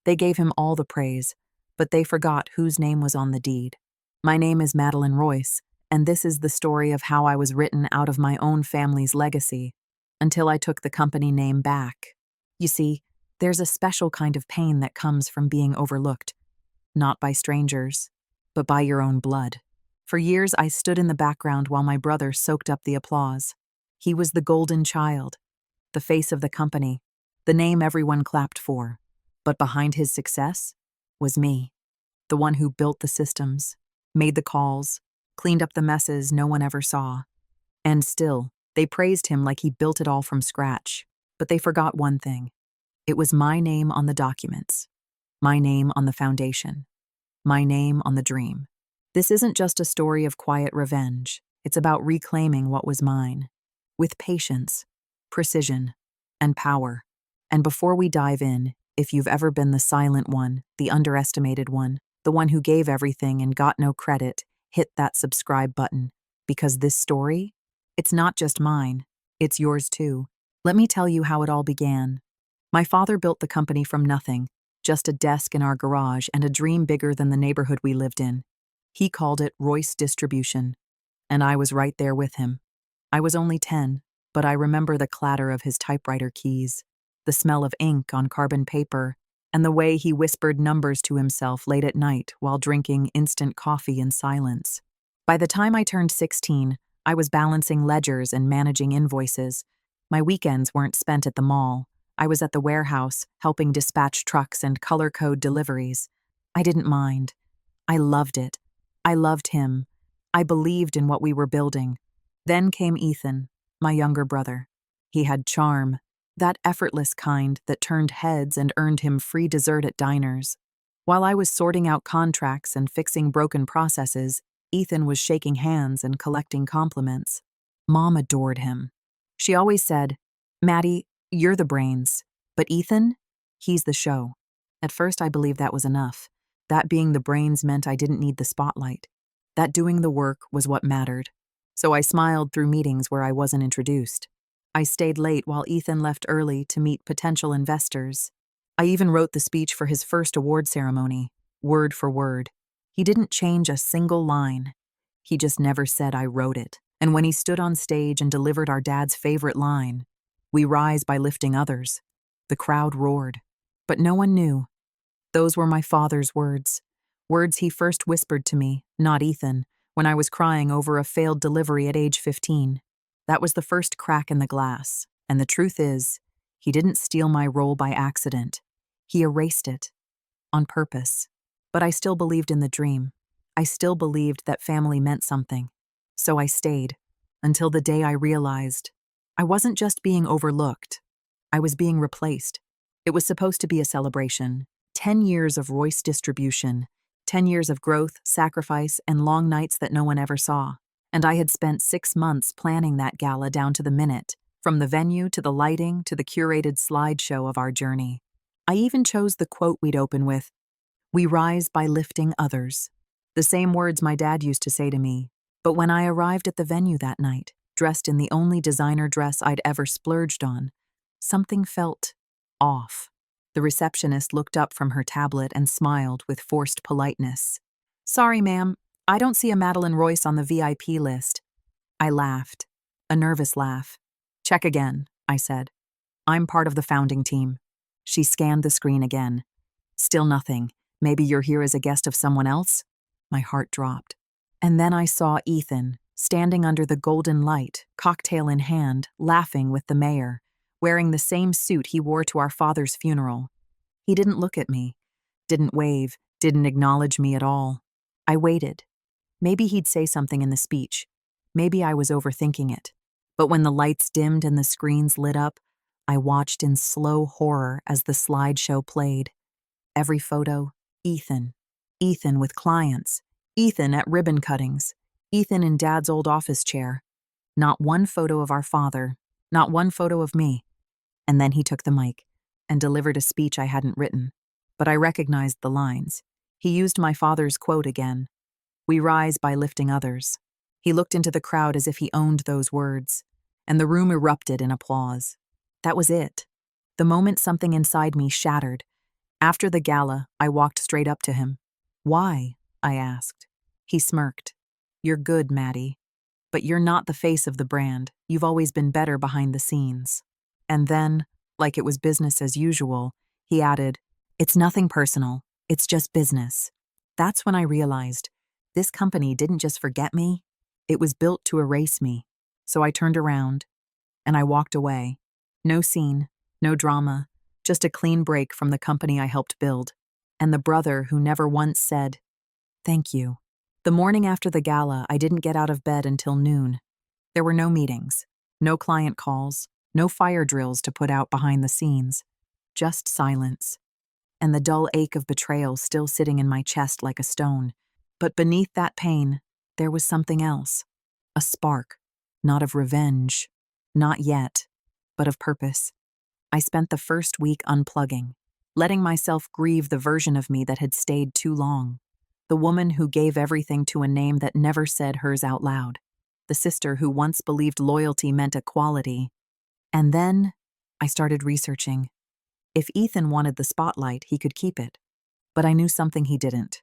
They gave him all the praise, but they forgot whose name was on the deed. My name is Madeline Royce, and this is the story of how I was written out of my own family's legacy until I took the company name back. You see, there's a special kind of pain that comes from being overlooked, not by strangers, but by your own blood. For years, I stood in the background while my brother soaked up the applause. He was the golden child, the face of the company, the name everyone clapped for. But behind his success was me, the one who built the systems, made the calls, cleaned up the messes no one ever saw. And still, they praised him like he built it all from scratch. But they forgot one thing. It was my name on the documents, my name on the foundation, my name on the dream. This isn't just a story of quiet revenge. It's about reclaiming what was mine, with patience, precision, and power. And before we dive in, if you've ever been the silent one, the underestimated one, the one who gave everything and got no credit, hit that subscribe button. Because this story, it's not just mine, it's yours too. Let me tell you how it all began. My father built the company from nothing, just a desk in our garage and a dream bigger than the neighborhood we lived in. He called it Royce Distribution, and I was right there with him. I was only 10, but I remember the clatter of his typewriter keys, the smell of ink on carbon paper, and the way he whispered numbers to himself late at night while drinking instant coffee in silence. By the time I turned 16, I was balancing ledgers and managing invoices. My weekends weren't spent at the mall. I was at the warehouse, helping dispatch trucks and color code deliveries. I didn't mind. I loved it. I loved him. I believed in what we were building. Then came Ethan, my younger brother. He had charm, that effortless kind that turned heads and earned him free dessert at diners. While I was sorting out contracts and fixing broken processes, Ethan was shaking hands and collecting compliments. Mom adored him. She always said, "Maddie, you're the brains, but Ethan, he's the show." At first, I believed that was enough. That being the brains meant I didn't need the spotlight. That doing the work was what mattered. So I smiled through meetings where I wasn't introduced. I stayed late while Ethan left early to meet potential investors. I even wrote the speech for his first award ceremony, word for word. He didn't change a single line. He just never said I wrote it. And when he stood on stage and delivered our dad's favorite line, "We rise by lifting others," the crowd roared. But no one knew. Those were my father's words. Words he first whispered to me, not Ethan, when I was crying over a failed delivery at age 15. That was the first crack in the glass. And the truth is, he didn't steal my role by accident. He erased it. On purpose. But I still believed in the dream. I still believed that family meant something. So I stayed, until the day I realized I wasn't just being overlooked. I was being replaced. It was supposed to be a celebration. 10 years of Royce Distribution. 10 years of growth, sacrifice, and long nights that no one ever saw. And I had spent 6 months planning that gala down to the minute, from the venue to the lighting to the curated slideshow of our journey. I even chose the quote we'd open with, "We rise by lifting others." The same words my dad used to say to me. But when I arrived at the venue that night, dressed in the only designer dress I'd ever splurged on, something felt off. The receptionist looked up from her tablet and smiled with forced politeness. "Sorry, ma'am, I don't see a Madeline Royce on the VIP list." I laughed, a nervous laugh. "Check again," I said. "I'm part of the founding team." She scanned the screen again. "Still nothing. Maybe you're here as a guest of someone else?" My heart dropped. And then I saw Ethan, standing under the golden light, cocktail in hand, laughing with the mayor, wearing the same suit he wore to our father's funeral. He didn't look at me, didn't wave, didn't acknowledge me at all. I waited. Maybe he'd say something in the speech. Maybe I was overthinking it. But when the lights dimmed and the screens lit up, I watched in slow horror as the slideshow played. Every photo, Ethan. Ethan with clients. Ethan at ribbon cuttings. Ethan in Dad's old office chair. Not one photo of our father. Not one photo of me. And then he took the mic and delivered a speech I hadn't written. But I recognized the lines. He used my father's quote again. "We rise by lifting others." He looked into the crowd as if he owned those words. And the room erupted in applause. That was it. The moment something inside me shattered. After the gala, I walked straight up to him. "Why?" I asked. He smirked. "You're good, Maddie. But you're not the face of the brand. You've always been better behind the scenes." And then, like it was business as usual, he added, "It's nothing personal. It's just business." That's when I realized this company didn't just forget me, it was built to erase me. So I turned around and I walked away. No scene, no drama, just a clean break from the company I helped build. And the brother who never once said, "Thank you." The morning after the gala, I didn't get out of bed until noon. There were no meetings, no client calls, no fire drills to put out behind the scenes, just silence, and the dull ache of betrayal still sitting in my chest like a stone. But beneath that pain, there was something else. A spark, not of revenge, not yet, but of purpose. I spent the first week unplugging, letting myself grieve the version of me that had stayed too long. The woman who gave everything to a name that never said hers out loud. The sister who once believed loyalty meant equality. And then I started researching. If Ethan wanted the spotlight, he could keep it. But I knew something he didn't.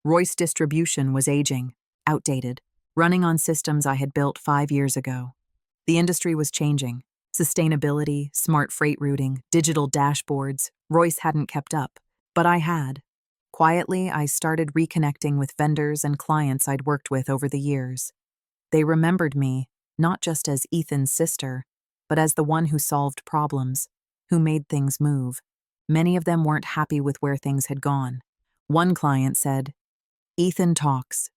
Royce distribution was aging, outdated, running on systems I had built 5 years ago. The industry was changing. Sustainability, smart freight routing, digital dashboards. Royce hadn't kept up, but I had. Quietly, I started reconnecting with vendors and clients I'd worked with over the years. They remembered me, not just as Ethan's sister, but as the one who solved problems, who made things move. Many of them weren't happy with where things had gone. One client said, "Ethan talks.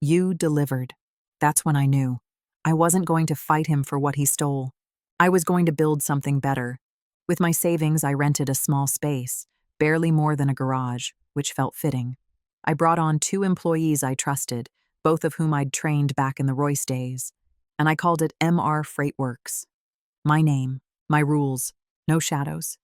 You delivered." That's when I knew. I wasn't going to fight him for what he stole. I was going to build something better. With my savings, I rented a small space, barely more than a garage, which felt fitting. I brought on 2 employees I trusted, both of whom I'd trained back in the Royce days, and I called it MR Freightworks. My name, my rules, no shadows.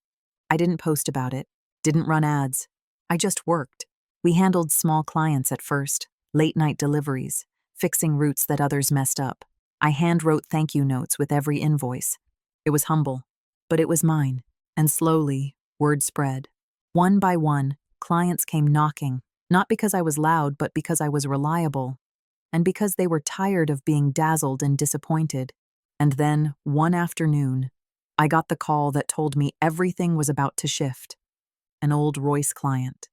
I didn't post about it, didn't run ads. I just worked. We handled small clients at first, late-night deliveries, fixing routes that others messed up. I hand-wrote thank you notes with every invoice. It was humble, but it was mine, and slowly, word spread. One by one, clients came knocking, not because I was loud, but because I was reliable, and because they were tired of being dazzled and disappointed. And then, one afternoon, I got the call that told me everything was about to shift. An old Royce client.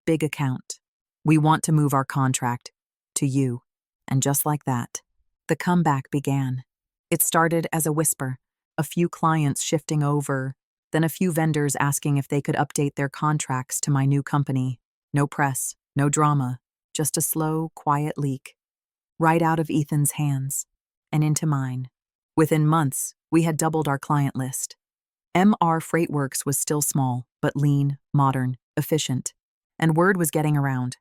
Big account. "We want to move our contract to you." And just like that, the comeback began. It started as a whisper, a few clients shifting over, then a few vendors asking if they could update their contracts to my new company. No press, no drama, just a slow, quiet leak. Right out of Ethan's hands, and into mine. Within months, we had doubled our client list. MR Freightworks was still small, but lean, modern, efficient. And word was getting around.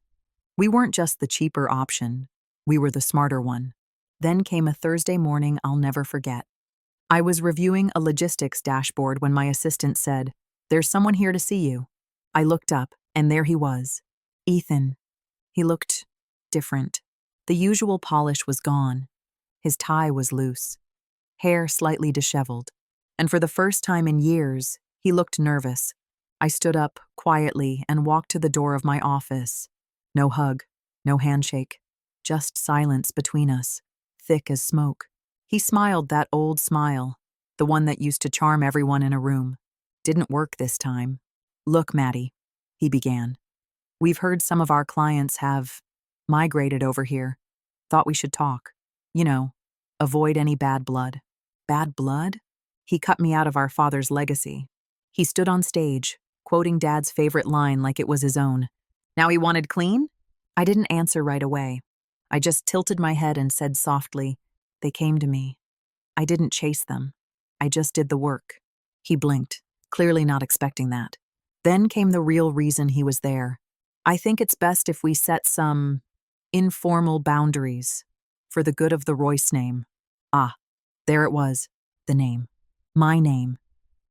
We weren't just the cheaper option, we were the smarter one. Then came a Thursday morning I'll never forget. I was reviewing a logistics dashboard when my assistant said, "There's someone here to see you." I looked up, and there he was. Ethan. He looked different. The usual polish was gone. His tie was loose, hair slightly disheveled, and for the first time in years, he looked nervous. I stood up quietly and walked to the door of my office. No hug, no handshake, just silence between us, thick as smoke. He smiled that old smile, the one that used to charm everyone in a room. Didn't work this time. "Look, Maddie," he began. "We've heard some of our clients have migrated over here. Thought we should talk. You know, avoid any bad blood." Bad blood? He cut me out of our father's legacy. He stood on stage, quoting Dad's favorite line like it was his own. Now he wanted clean? I didn't answer right away. I just tilted my head and said softly, "They came to me. I didn't chase them. I just did the work." He blinked, clearly not expecting that. Then came the real reason he was there. "I think it's best if we set some informal boundaries for the good of the Royce name." Ah, there it was, the name. My name.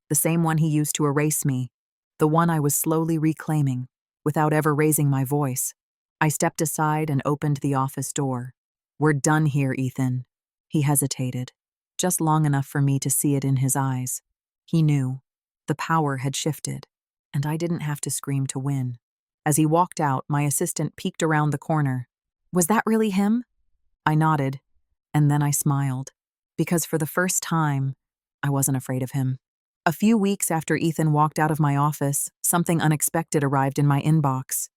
The same one he used to erase me, the one I was slowly reclaiming, without ever raising my voice. I stepped aside and opened the office door. "We're done here, Ethan." He hesitated, just long enough for me to see it in his eyes. He knew. The power had shifted. And I didn't have to scream to win. As he walked out, my assistant peeked around the corner. Was that really him? I nodded, and then I smiled, because for the first time, I wasn't afraid of him. A few weeks after Ethan walked out of my office, something unexpected arrived in my inbox.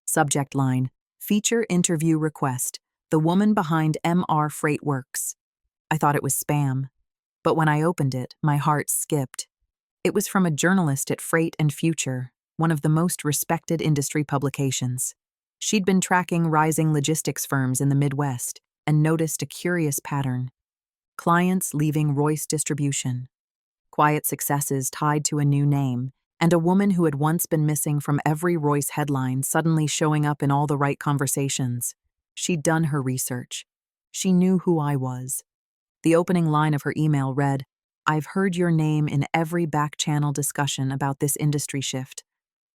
Subject line, feature interview request, the woman behind MR Freight Works. I thought it was spam, but when I opened it, my heart skipped. It was from a journalist at Freight and Future, one of the most respected industry publications. She'd been tracking rising logistics firms in the Midwest and noticed a curious pattern. Clients leaving Royce Distribution, quiet successes tied to a new name, and a woman who had once been missing from every Royce headline suddenly showing up in all the right conversations. She'd done her research. She knew who I was. The opening line of her email read, "I've heard your name in every back-channel discussion about this industry shift,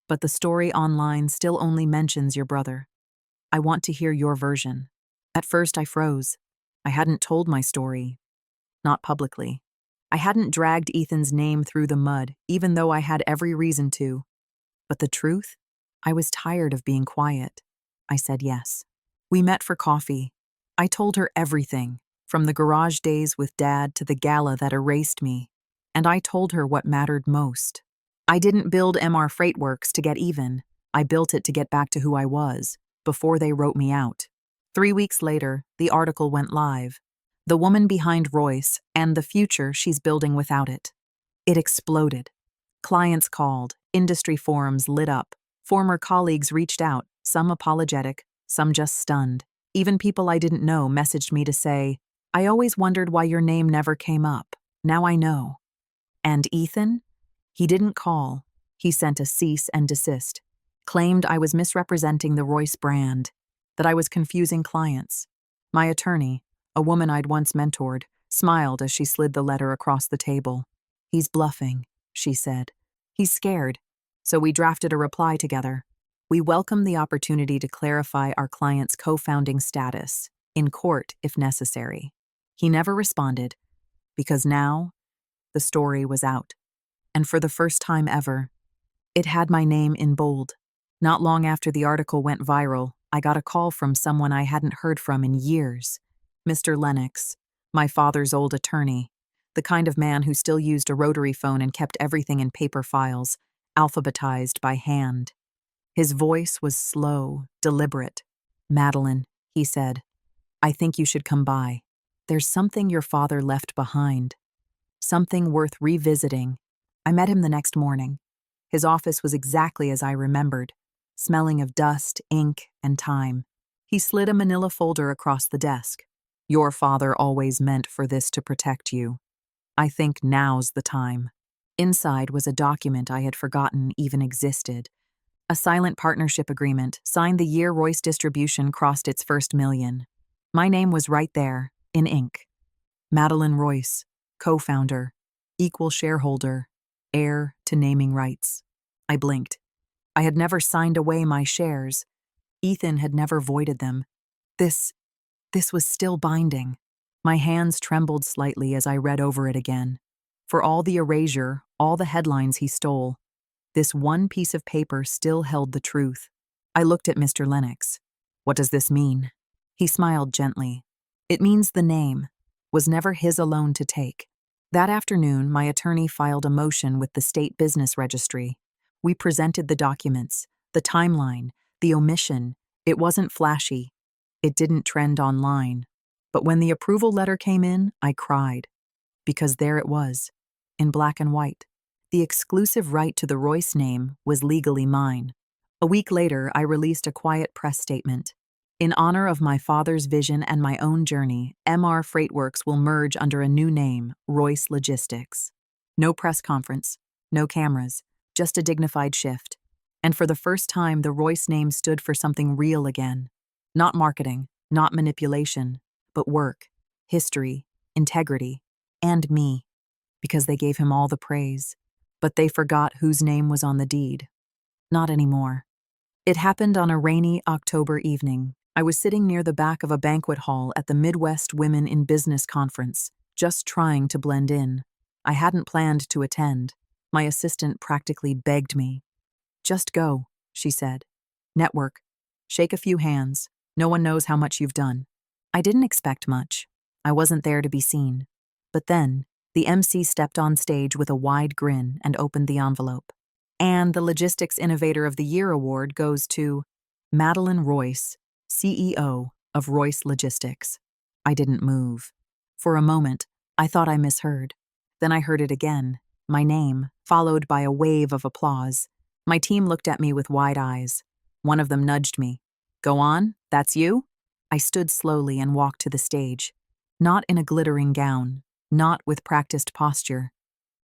but the story online still only mentions your brother. I want to hear your version." At first I froze. I hadn't told my story. Not publicly. I hadn't dragged Ethan's name through the mud, even though I had every reason to. But the truth? I was tired of being quiet. I said yes. We met for coffee. I told her everything, from the garage days with Dad to the gala that erased me. And I told her what mattered most. I didn't build MR Freight Works to get even. I built it to get back to who I was, before they wrote me out. 3 weeks later, the article went live. The woman behind Royce and the future she's building without it. It exploded. Clients called, industry forums lit up, former colleagues reached out, some apologetic, some just stunned. Even people I didn't know messaged me to say, "I always wondered why your name never came up. Now I know." And Ethan? He didn't call. He sent a cease and desist. Claimed I was misrepresenting the Royce brand, that I was confusing clients. My attorney, a woman I'd once mentored, smiled as she slid the letter across the table. "He's bluffing," she said. "He's scared." So we drafted a reply together. We welcomed the opportunity to clarify our client's co-founding status, in court if necessary. He never responded, because now the story was out. And for the first time ever, it had my name in bold. Not long after the article went viral, I got a call from someone I hadn't heard from in years. Mr. Lennox, my father's old attorney, the kind of man who still used a rotary phone and kept everything in paper files, alphabetized by hand. His voice was slow, deliberate. "Madeline," he said, "I think you should come by. There's something your father left behind. Something worth revisiting." I met him the next morning. His office was exactly as I remembered, smelling of dust, ink, and time. He slid a manila folder across the desk. "Your father always meant for this to protect you. I think now's the time." Inside was a document I had forgotten even existed. A silent partnership agreement, signed the year Royce Distribution crossed its first million. My name was right there, in ink. Madeline Royce, co-founder, equal shareholder, heir to naming rights. I blinked. I had never signed away my shares. Ethan had never voided them. This was still binding. My hands trembled slightly as I read over it again. For all the erasure, all the headlines he stole, this one piece of paper still held the truth. I looked at Mr. Lennox. "What does this mean?" He smiled gently. "It means the name was never his alone to take." That afternoon, my attorney filed a motion with the state business registry. We presented the documents, the timeline, the omission. It wasn't flashy. It didn't trend online. But when the approval letter came in, I cried. Because there it was, in black and white. The exclusive right to the Royce name was legally mine. A week later, I released a quiet press statement. In honor of my father's vision and my own journey, MR Freightworks will merge under a new name, Royce Logistics. No press conference, no cameras, just a dignified shift. And for the first time, the Royce name stood for something real again. Not marketing, not manipulation, but work, history, integrity, and me. Because they gave him all the praise. But they forgot whose name was on the deed. Not anymore. It happened on a rainy October evening. I was sitting near the back of a banquet hall at the Midwest Women in Business Conference, just trying to blend in. I hadn't planned to attend. My assistant practically begged me. Just go, she said. Network. Shake a few hands. No one knows how much you've done. I didn't expect much. I wasn't there to be seen. But then, the MC stepped on stage with a wide grin and opened the envelope. And the Logistics Innovator of the Year award goes to Madeline Royce, CEO of Royce Logistics. I didn't move. For a moment, I thought I misheard. Then I heard it again, my name, followed by a wave of applause. My team looked at me with wide eyes. One of them nudged me. Go on, that's you? I stood slowly and walked to the stage. Not in a glittering gown, not with practiced posture,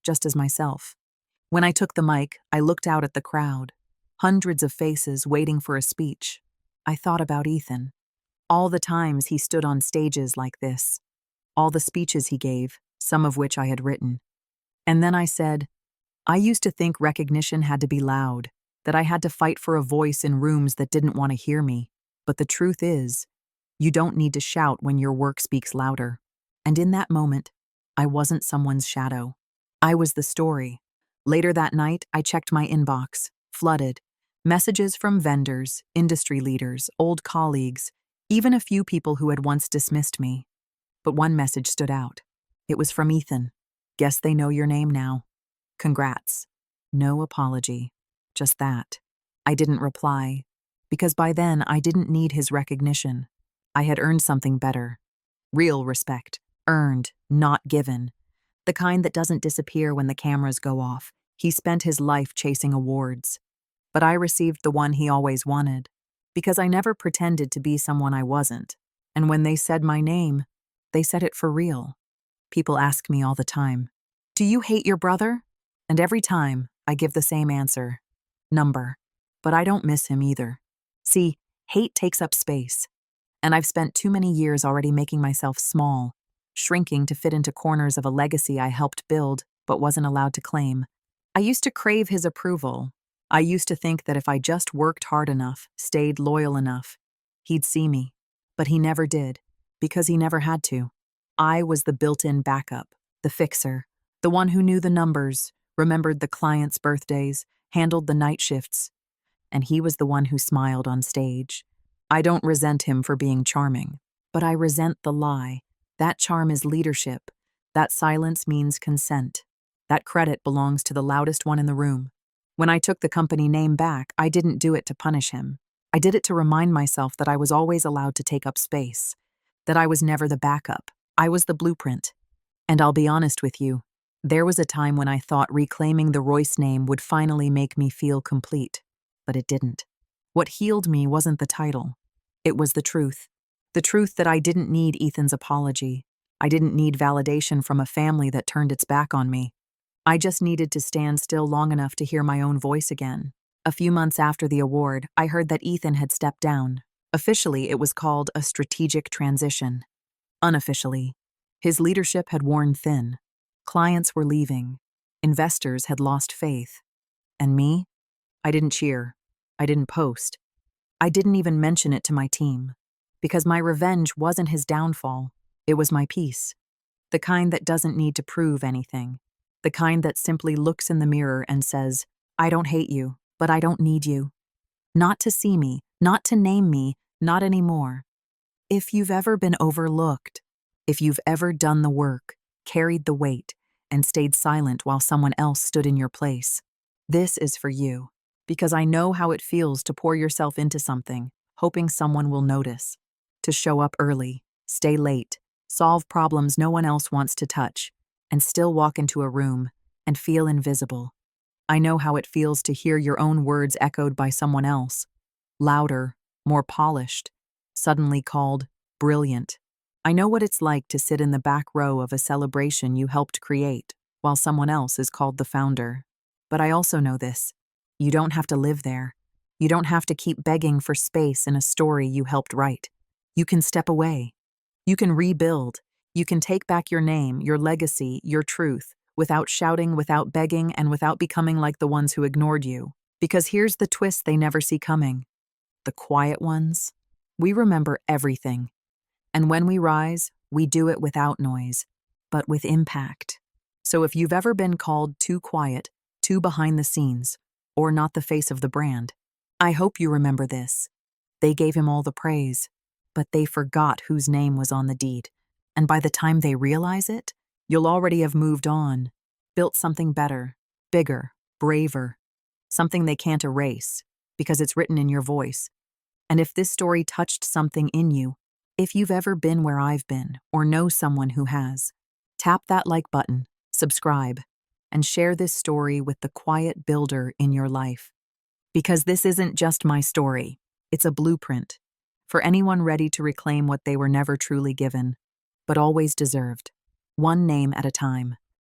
just as myself. When I took the mic, I looked out at the crowd. Hundreds of faces waiting for a speech. I thought about Ethan. All the times he stood on stages like this. All the speeches he gave, some of which I had written. And then I said, I used to think recognition had to be loud, that I had to fight for a voice in rooms that didn't want to hear me. But the truth is, you don't need to shout when your work speaks louder. And in that moment, I wasn't someone's shadow. I was the story. Later that night, I checked my inbox, flooded. Messages from vendors, industry leaders, old colleagues, even a few people who had once dismissed me. But one message stood out. It was from Ethan. Guess they know your name now. Congrats. No apology. Just that. I didn't reply, because by then I didn't need his recognition. I had earned something better. Real respect. Earned, not given. The kind that doesn't disappear when the cameras go off. He spent his life chasing awards. But I received the one he always wanted, because I never pretended to be someone I wasn't. And when they said my name, they said it for real. People ask me all the time, do you hate your brother? And every time, I give the same answer. Number. But I don't miss him either. See, hate takes up space. And I've spent too many years already making myself small, shrinking to fit into corners of a legacy I helped build but wasn't allowed to claim. I used to crave his approval. I used to think that if I just worked hard enough, stayed loyal enough, he'd see me. But he never did, because he never had to. I was the built-in backup, the fixer, the one who knew the numbers, remembered the clients' birthdays, handled the night shifts. And he was the one who smiled on stage. I don't resent him for being charming, but I resent the lie. That charm is leadership. That silence means consent. That credit belongs to the loudest one in the room. When I took the company name back, I didn't do it to punish him. I did it to remind myself that I was always allowed to take up space, that I was never the backup. I was the blueprint. And I'll be honest with you, there was a time when I thought reclaiming the Royce name would finally make me feel complete, but it didn't. What healed me wasn't the title. It was the truth. The truth that I didn't need Ethan's apology. I didn't need validation from a family that turned its back on me. I just needed to stand still long enough to hear my own voice again. A few months after the award, I heard that Ethan had stepped down. Officially, it was called a strategic transition. Unofficially, his leadership had worn thin. Clients were leaving. Investors had lost faith. And me? I didn't cheer. I didn't post. I didn't even mention it to my team. Because my revenge wasn't his downfall. It was my peace. The kind that doesn't need to prove anything. The kind that simply looks in the mirror and says, I don't hate you, but I don't need you. Not to see me, not to name me, not anymore. If you've ever been overlooked, if you've ever done the work, carried the weight, and stayed silent while someone else stood in your place, this is for you. Because I know how it feels to pour yourself into something, hoping someone will notice. To show up early, stay late, solve problems no one else wants to touch, and still walk into a room and feel invisible. I know how it feels to hear your own words echoed by someone else, louder, more polished, suddenly called brilliant. I know what it's like to sit in the back row of a celebration you helped create, while someone else is called the founder. But I also know this. You don't have to live there. You don't have to keep begging for space in a story you helped write. You can step away. You can rebuild. You can take back your name, your legacy, your truth, without shouting, without begging, and without becoming like the ones who ignored you. Because here's the twist they never see coming. The quiet ones. We remember everything. And when we rise, we do it without noise, but with impact. So if you've ever been called too quiet, too behind the scenes, or not the face of the brand. I hope you remember this. They gave him all the praise, but they forgot whose name was on the deed. And by the time they realize it, you'll already have moved on, built something better, bigger, braver, something they can't erase because it's written in your voice. And if this story touched something in you, if you've ever been where I've been or know someone who has, tap that like button, subscribe, and share this story with the quiet builder in your life. Because this isn't just my story, it's a blueprint for anyone ready to reclaim what they were never truly given, but always deserved, one name at a time.